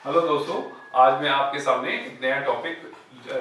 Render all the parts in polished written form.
Hello दोस्तों, आज मैं आपके सामने एक नया टॉपिक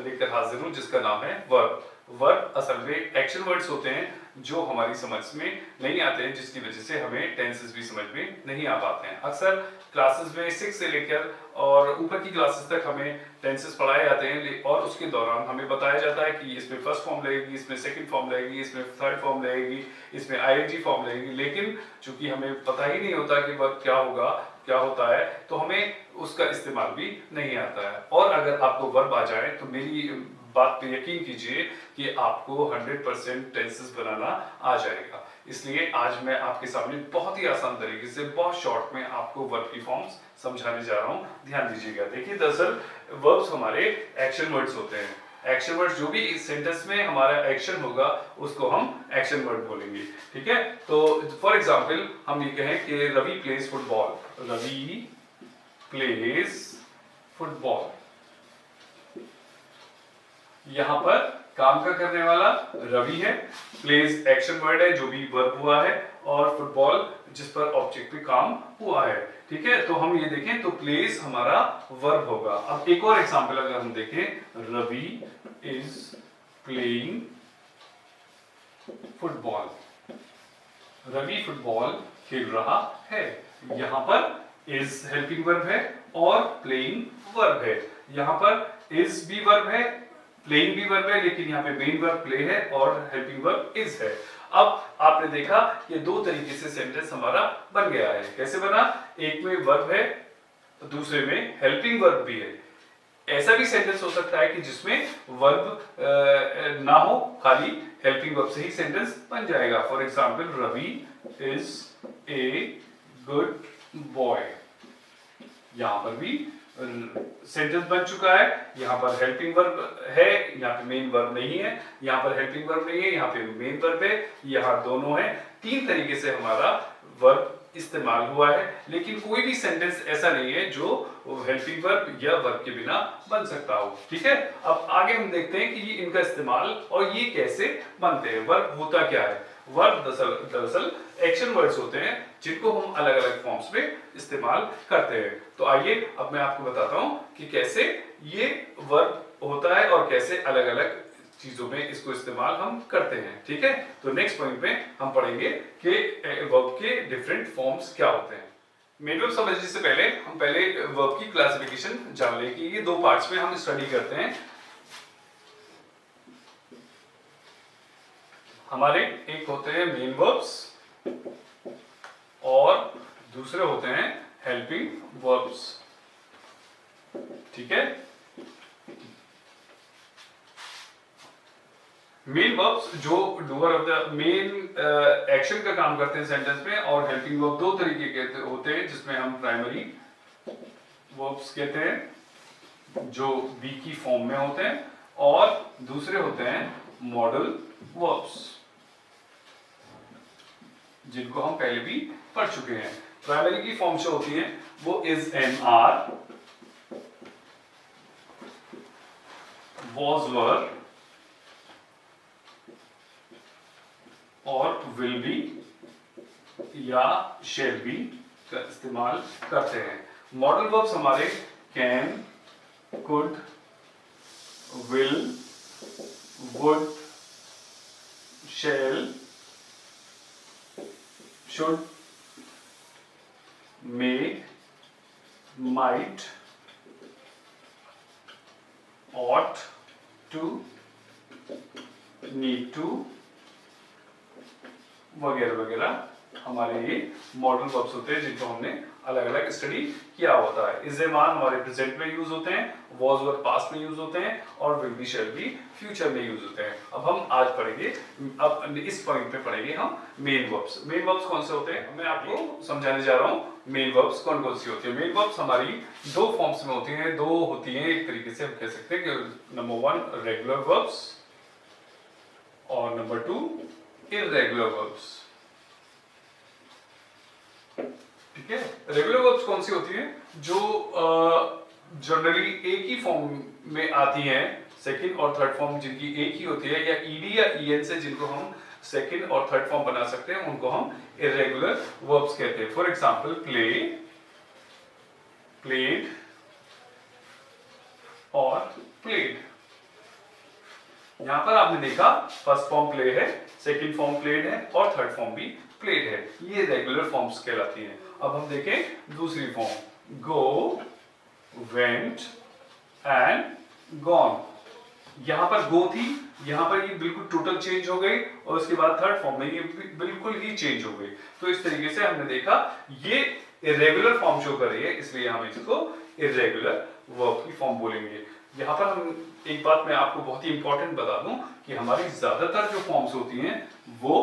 लेकर हाजिर हूँ जिसका नाम है वर्ब। वर्ब असल में एक्शन वर्ड्स होते हैं जो हमारी समझ में नहीं आते हैं, जिसकी वजह से हमें टेंसेस भी समझ में नहीं आ पाते हैं। अक्सर क्लासेस में 6 से लेकर और ऊपर की क्लासेस तक हमें टेंसेस पढ़ाए जाते हैं और उसके दौरान हमें बताया जाता है कि इसमें फर्स्ट फॉर्म लगेगी, इसमें सेकंड फॉर्म लगेगी, इसमें थर्ड फॉर्म लगेगी, इसमें आईएनजी फॉर्म लगेगी। लेकिन चूंकि हमें पता ही नहीं होता कि वर्ब क्या होगा, क्या होता है, तो हमें उसका इस्तेमाल भी नहीं आता है। और अगर आपको वर्ब आ जाए तो मेरी बात पे यकीन कीजिए कि आपको 100% टेंसेस बनाना आ जाएगा। इसलिए आज मैं आपके सामने बहुत ही आसान तरीके से, बहुत शॉर्ट में आपको वर्ब की फॉर्म्स समझाने जा रहा हूं। ध्यान दीजिएगा। देखिए, दरअसल वर्ब्स हमारे एक्शन वर्ड्स होते हैं। एक्शन वर्ड जो भी इस सेंटेंस में हमारा एक्शन होगा उसको हम एक्शन वर्ड बोलेंगे। ठीक है, तो फॉर एग्जांपल हम ये कहें कि Ravi plays football. Ravi plays football. यहां पर काम का करने वाला रवि है, प्लेज एक्शन वर्ड है जो भी वर्ब हुआ है, और फुटबॉल जिस पर ऑब्जेक्ट पे काम हुआ है। ठीक है, तो हम ये देखें तो प्लेज हमारा वर्ब होगा। अब एक और एग्जांपल अगर हम देखें, Ravi is playing football. Ravi football खेल रहा है। यहां पर इज हेल्पिंग वर्ब है और प्लेइंग वर्ब है। यहां पर इज भी वर्ब है, प्लेइंग भी वर्ब है, लेकिन यहाँ पे मेन वर्ब प्ले है और हेल्पिंग वर्ब इज है। अब आपने देखा ये दो तरीके से सेंटेंस हमारा बन गया है। कैसे बना? एक में वर्ब है, दूसरे में हेल्पिंग वर्ब भी है। ऐसा भी सेंटेंस हो सकता है कि जिसमें वर्ब ना हो, खाली हेल्पिंग वर्ब से ही सेंटेंस बन जाएगा। For example, Ravi is a good boy. यहां पर भी सेंटेंस बन चुका है। यहां पर हेल्पिंग वर्ब है, यहां पे मेन वर्ब नहीं है। यहां पर हेल्पिंग वर्ब नहीं है, यहां पे मेन वर्ब है। यहां दोनों है। तीन तरीके से हमारा वर्ब इस्तेमाल हुआ है, लेकिन कोई भी सेंटेंस ऐसा नहीं है जो हेल्पिंग वर्ब या वर्ब के बिना बन सकता हो। ठीक है, अब आगे हम देखते हैं कि ये इनका इस्तेमाल और ये कैसे बनते हैं। वर्ब होता क्या है? वर्ब दरअसल एक्शन वर्ड्स होते हैं जिनको हम अलग अलग फॉर्म्स में इस्तेमाल करते हैं। तो आइए अब मैं आपको बताता हूं कि कैसे ये वर्ब होता है और कैसे अलग अलग चीजों में इसको इस्तेमाल हम करते हैं। ठीक है, तो नेक्स्ट पॉइंट में हम पढ़ेंगे कि वर्ब के डिफरेंट फॉर्म्स क्या होते हैं। मेन वर्ब समझने से पहले हम वर्ब की क्लासिफिकेशन जान लें कि ये दो पार्ट्स में हम स्टडी करते हैं। हमारे एक होते हैं मेन वर्ब्स और दूसरे होते हैं हेल्पिंग वर्ब्स। ठीक है, मेन वर्ब्स जो doer of the main action का काम करते हैं सेंटेंस में, और हेल्पिंग वर्ब दो तरीके के होते हैं जिसमें हम प्राइमरी वर्ब्स कहते हैं जो बी की फॉर्म में होते हैं, और दूसरे होते हैं मॉडल वर्ब्स जिनको हम पहले भी पढ़ चुके हैं। प्राइमरी की फॉर्म जो होती है वो is and are, was were और विल बी या शेल बी का इस्तेमाल करते हैं। मॉडल वर्ब्स हमारे can, could, will, would, shall, should, may, might, ought to, need to वगैरह वगैरह हमारे ये मॉडल वर्ब्स होते हैं जिनको हमने अलग अलग स्टडी किया होता है। इज ए मान हमारे प्रेजेंट में यूज होते हैं, वॉज वर पास्ट में यूज होते हैं, और will B shall be future में यूज होते हैं। अब हम आज पढ़ेंगे, अब इस पॉइंट पे पढ़ेंगे हम मेन वर्ब्स। मेन वर्ब्स कौन से होते हैं मैं आपको समझाने जा रहा हूं। मेन वर्ब्स कौन कौन सी होती है? मेन वर्ब्स हमारी दो फॉर्म्स में होती हैं, दो होती हैं एक तरीके से हम कह सकते हैं कि नंबर 1 रेगुलर वर्ब्स और नंबर 2 इररेगुलर वर्ब्स। ठीक है, रेगुलर वर्ब्स कौन सी होती हैं? जो जनरली एक ही फॉर्म में आती हैं, सेकंड और थर्ड फॉर्म जिनकी एक ही होती है, या ईडी या ईएन से जिनको हम सेकंड और थर्ड फॉर्म बना सकते हैं, उनको हम इररेगुलर वर्ब्स कहते हैं। फॉर एग्जांपल, प्ले, प्लेड, और प्लेड। यहां पर आपने देखा फर्स्ट फॉर्म प्ले है, सेकंड फॉर्म प्लेड है और थर्ड फॉर्म भी प्लेड है। ये रेगुलर फॉर्म्स कहलाती हैं। अब हम देखें दूसरी form, go, went and gone. यहां पर गो थी, यहां पर ये बिल्कुल टोटल चेंज हो गई और उसके बाद थर्ड फॉर्म में ये बिल्कुल ही चेंज हो गई। तो इस तरीके से हमने देखा ये इरेगुलर फॉर्म शो कर रही है, इसलिए हम इसको इरेगुलर वर्ब की फॉर्म बोलेंगे। यहां पर हम एक बात मैं आपको बहुत ही इंपॉर्टेंट बता दूं कि हमारी ज्यादातर जो फॉर्म्स होती हैं वो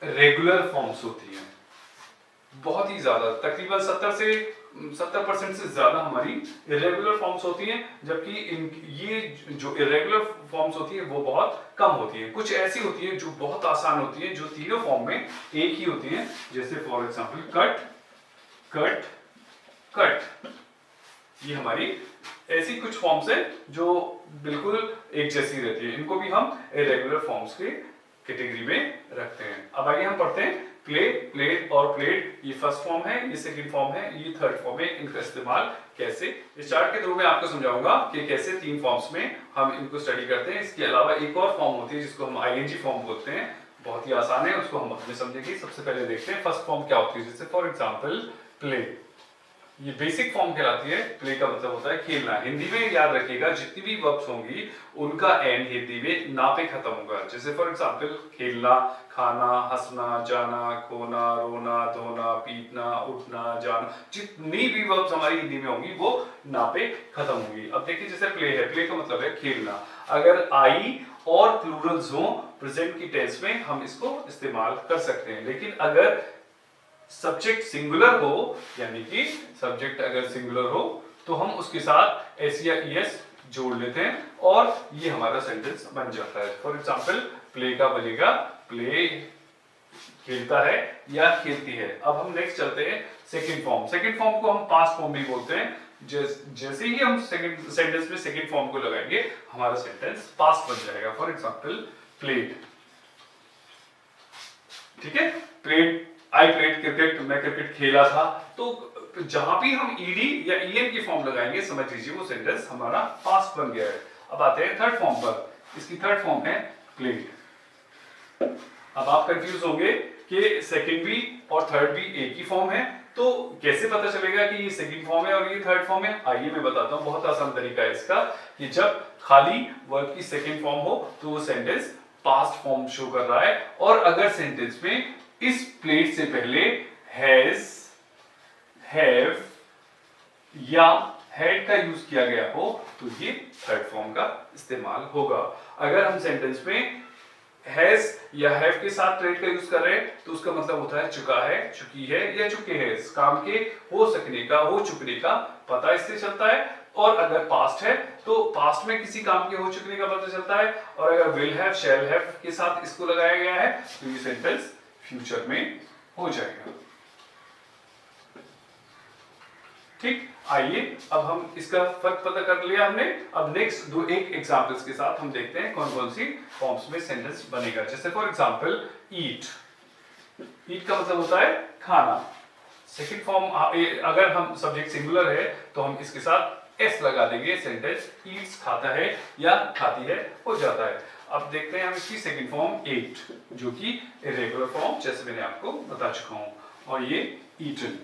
रेगुलर फॉर्म्स होती हैं। बहुत ही ज्यादा, तकरीबन 70% से ज्यादा हमारी इरेगुलर फॉर्म्स होती हैं, जबकि ये जो इरेगुलर फॉर्म्स होती है वो बहुत कम होती है। कुछ ऐसी होती है जो बहुत आसान होती है, जो तीनों फॉर्म में एक ही होती है, जैसे for example cut, cut, cut. ये हमारी ऐसी कुछ फॉर्म्स है जो बिल्कुल एक जैसी रहती है। इनको भी हम इरेगुलर फॉर्म्स के कैटेगरी में रखते हैं। अब आगे हम पढ़ते हैं प्ले, प्लेड और प्लेड। ये फर्स्ट फॉर्म है, ये सेकंड फॉर्म है, ये थर्ड फॉर्म है। इनका इस्तेमाल कैसे, इस चार्ट के थ्रू में आपको समझाऊंगा कि कैसे तीन फॉर्म्स में हम इनको स्टडी करते हैं। इसके अलावा एक और फॉर्म होती है जिसको हम आईएनजी फॉर्म बोलते हैं, बहुत ही आसान है, उसको हम अपने समझेंगे। सबसे पहले देखते हैं फर्स्ट फॉर्म क्या होती है। जैसे फॉर एग्जाम्पल प्ले, ये बेसिक फॉर्म कहलाती है। प्ले का मतलब होता है खेलना। हिंदी में याद रखिएगा जितनी भी वर्ब्स होंगी उनका एंड हिंदी में ना पे खत्म होगा। जैसे फॉर एग्जांपल खेलना, खाना, हंसना, जाना, खोना, रोना, धोना, पीटना, उठना, जाना, जितनी भी वर्ब्स हमारी हिंदी में होंगी वो ना पे खत्म होंगी। अब देखिए जैसे प्ले है, प्ले का मतलब है खेलना। अगर आई और प्लूरल्स हो प्रेजेंट की टेंस में हम इसको इस्तेमाल कर सकते हैं, लेकिन अगर सब्जेक्ट सिंगुलर हो, यानी कि सब्जेक्ट अगर सिंगुलर हो तो हम उसके साथ एस या ईएस जोड़ लेते हैं और ये हमारा सेंटेंस बन जाता है। फॉर एग्जांपल प्ले का बनेगा प्ले खेलता है या खेलती है। अब हम नेक्स्ट चलते हैं सेकंड फॉर्म। सेकंड फॉर्म को हम पास्ट फॉर्म भी बोलते हैं। जैसे ही हम सेकंड सेंटेंस में सेकंड फॉर्म को लगाएंगे हमारा सेंटेंस पास्ट बन जाएगा। फॉर एग्जांपल प्लेड, ठीक है, प्लेड, आई प्लेड क्रिकेट, मैं क्रिकेट खेला था। तो जहां भी हम ईडी या ईएन की फॉर्म लगाएंगे समझ लीजिए वो सेंटेंस हमारा पास्ट बन गया है। अब आते हैं थर्ड फॉर्म पर। इसकी थर्ड फॉर्म है प्लेड। अब आप कंफ्यूज होंगे कि सेकंड भी और थर्ड भी एक ही फॉर्म है, तो कैसे पता चलेगा कि ये सेकंड फॉर्म है और ये थर्ड फॉर्म है। आइए मैं बताता हूं, बहुत आसान तरीका है इसका कि जब खाली वर्ब की सेकंड फॉर्म हो तो वो सेंटेंस पास्ट फॉर्म शो कर रहा है, और अगर सेंटेंस में इस प्लेड से पहले हैज, हैव या हैड का यूज किया गया हो तो ये थर्ड फॉर्म का इस्तेमाल होगा। अगर हम सेंटेंस में हैज या हैव के साथ प्लेड का यूज कर रहे हैं तो उसका मतलब होता है चुका है, चुकी है या चुके हैं। इस काम के हो सकने का, हो चुकने का पता इससे चलता है। और अगर पास्ट है तो पास्ट में किसी काम के हो चुकने का पता चलता है। और अगर विल हैव, शैल हैव के साथ इसको लगाया गया है तो ये सेंटेंस फ्यूचर में हो जाएगा। ठीक, आइए अब हम इसका फर्क पता कर लिया हमने। अब नेक्स्ट दो एक एग्जांपल्स के साथ हम देखते हैं कौन कौन सी फॉर्म्स में सेंटेंस बनेगा। जैसे फॉर एग्जांपल ईट, ईट का मतलब होता है खाना। सेकंड फॉर्म अगर हम सब्जेक्ट सिंगुलर है तो हम इसके साथ एस लगा देंगे, सेंटेंस ईट्स खाता है या खाती है हो जाता है। अब देखते हैं हम इसकी सेकंड फॉर्म एट, जो कि इरेगुलर फॉर्म जैसे मैंने आपको बता चुका हूं, और ये ईटन,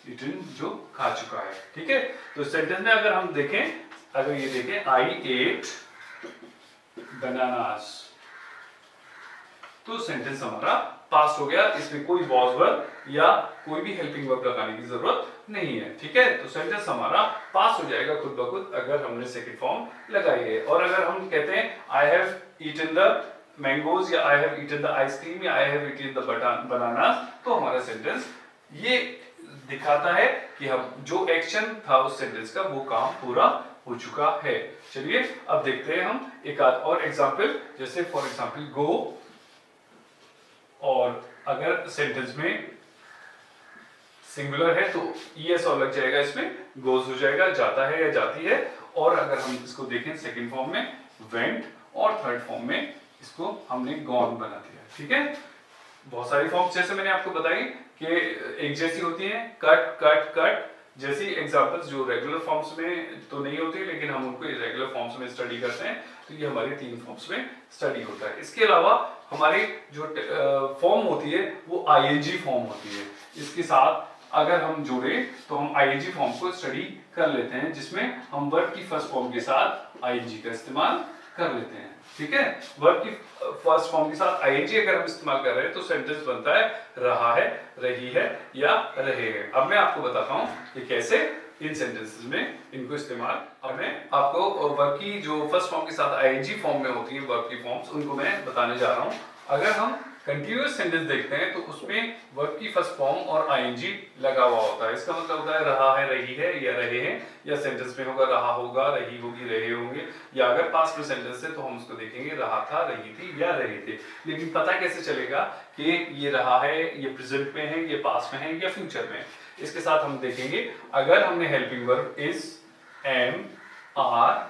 ईटन जो खा चुका है। ठीक है, तो सेंटेंस में अगर हम देखें, अगर ये देखें आई एट बनानास, तो सेंटेंस हमारा पास्ट हो गया। इसमें कोई वॉज वर्ब या कोई भी हेल्पिंग वर्ब लगाने की जरूरत नहीं है। ठीक है, तो सेंटेंस हमारा पास हो जाएगा खुद ब खुद अगर हमने सेकंड फॉर्म लगाई है। और अगर हम कहते हैं I have eaten the mangoes या I have eaten the ice cream या I have eaten the bananas, तो हमारा सेंटेंस ये दिखाता है कि हम जो एक्शन था उस सेंटेंस का वो काम पूरा हो चुका है। चलिए अब देखते हैं हम एक आध और एग्जांपल। जैसे फॉर एग्जांपल गो, और अगर सेंटेंस में सिंगुलर है तो ईएस और लग जाएगा, इसमें गोज हो जाएगा, जाता है या जाती है। और अगर हम इसको देखें सेकंड फॉर्म में वेंट, और थर्ड फॉर्म में इसको हमने गॉन बना दिया। ठीक है, बहुत सारी फॉर्म्स जैसे मैंने आपको बताई कि एक जैसी होती हैं, कट, कट, कट, जैसी एग्जांपल्स जो रेगुलर फॉर्म्स में तो नहीं होती, लेकिन हम उनको इरेगुलर फॉर्म्स में स्टडी करते हैं, तो ये हमारे 3 फॉर्म्स में स्टडी होता है। इसके अलावा हमारी जो फॉर्म होती है वो आईएनजी फॉर्म होती है। इसके साथ अगर हम जोड़े तो हम आईएनजी फॉर्म को स्टडी कर लेते हैं, जिसमें हम वर्ब की फर्स्ट फॉर्म के साथ आईएनजी का इस्तेमाल कर लेते हैं। ठीक है, वर्ब की फर्स्ट फॉर्म के साथ आईएनजी अगर हम इस्तेमाल कर रहे हैं तो सेंटेंस बनता है रहा है, रही है या रहे हैं। अब मैं आपको बताता हूं कि कैसे इन सेंटेंसेस में इनको इस्तेमाल। अब मैं आपको वर्ब की जो फर्स्ट फॉर्म के साथ आईएनजी फॉर्म में होती है वर्ब की फॉर्म्स, उनको मैं बताने जा रहा हूं। अगर हम कंटिन्यूअस सेंटेंस देखते हैं तो उसमें वर्ब की फर्स्ट फॉर्म और आईएनजी लगा हुआ होता है। इसका मतलब होता है रहा है, रही है या रहे हैं, या सेंटेंस में होगा रहा होगा, रही होगी, रहे होंगे, या अगर पास्ट में सेंटेंस है तो हम उसको देखेंगे रहा था, रही थी या रहे थे। लेकिन पता कैसे चलेगा कि ये रहा है, ये प्रेजेंट में है, ये पास्ट में है या फ्यूचर में है? इसके साथ हम देखेंगे, अगर हमने helping verb is, am, are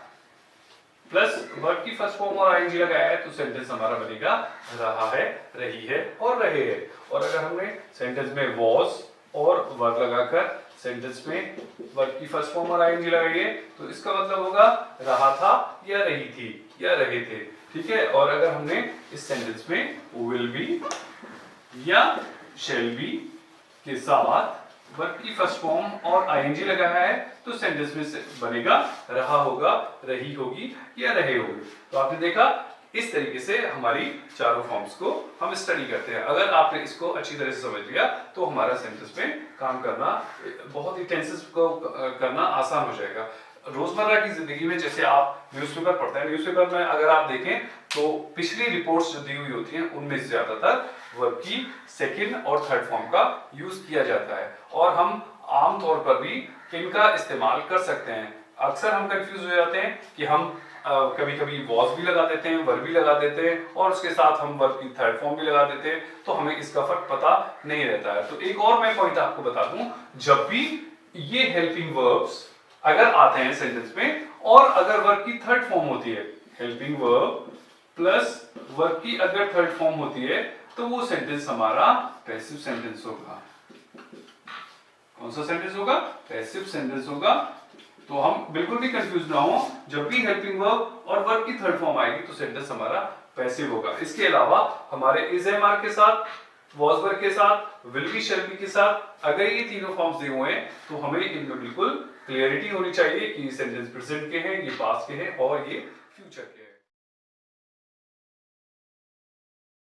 plus verb की फर्स्ट फॉर्म और आईएनजी लगाया है तो सेंटेंस हमारा बनेगा रहा है, रही है और रहे हैं। और अगर हमने सेंटेंस में वॉज और वर्ब लगाकर सेंटेंस में वर्ब की फर्स्ट फॉर्म और आईएनजी लगाई है तो इसका मतलब होगा रहा था या रही थी या रहे थे। ठीक है, और अगर हमने इस सेंटेंस में विल बी या शैल बी के साथ वर्ब की फर्स्ट फॉर्म और आईएनजी लगाया है तो सेंटेंस में बनेगा रहा होगा, रही होगी या रहे होंगे। तो आपने देखा, इस तरीके से हमारी चारों फॉर्म्स को हम स्टडी करते हैं। अगर आपने इसको अच्छी तरह से समझ लिया तो हमारा सेंटेंस में काम करना, बहुत ही टेंसेस को करना आसान हो जाएगा। रोजमर्रा की जिंदगी में जैसे आप न्यूज़पेपर पढ़ते हैं, न्यूज़पेपर में अगर आप देखें तो पिछली रिपोर्ट्स जो दी हुई होती हैं उनमें से ज्यादातर वर्ब की सेकंड और थर्ड फॉर्म का यूज किया जाता है, और हम आमतौर पर भी इनका इस्तेमाल कर सकते हैं। अक्सर हम कंफ्यूज हो जाते हैं कि हम कभी कभी वॉज भी लगा देते हैं, वर्ब भी लगा देते हैं, और उसके साथ हम वर्ब की थर्ड फॉर्म भी लगा देते हैं, तो हमें इसका फर्क पता नहीं रहता है। तो एक और मैं पॉइंट आपको बता दूं, जब भी ये हेल्पिंग वर्ब्स अगर आते हैं सेंटेंस में और अगर वर्ब की थर्ड फॉर्म होती है, हेल्पिंग वर्ब प्लस वर्ब की अगर थर्ड फॉर्म होती है तो वो सेंटेंस हमारा पैसिव सेंटेंस होगा। कौन सा सेंटेंस होगा? पैसिव सेंटेंस होगा। तो हम बिल्कुल भी कंफ्यूज ना हो, जब भी हेल्पिंग वर्ब और वर्ब की थर्ड फॉर्म आएगी तो सेंटेंस हमारा पैसिव होगा। इसके अलावा हमारे इज, एम, आर के साथ, वॉज, वर के साथ, विल बी, शैल बी के साथ अगर ये तीनों फॉर्म्स दिए हुए हैं तो हमें इनमें बिल्कुल क्लियरिटी होनी चाहिए कि ये सेंटेंस प्रेजेंट के हैं, ये पास्ट के हैं और ये फ्यूचर के।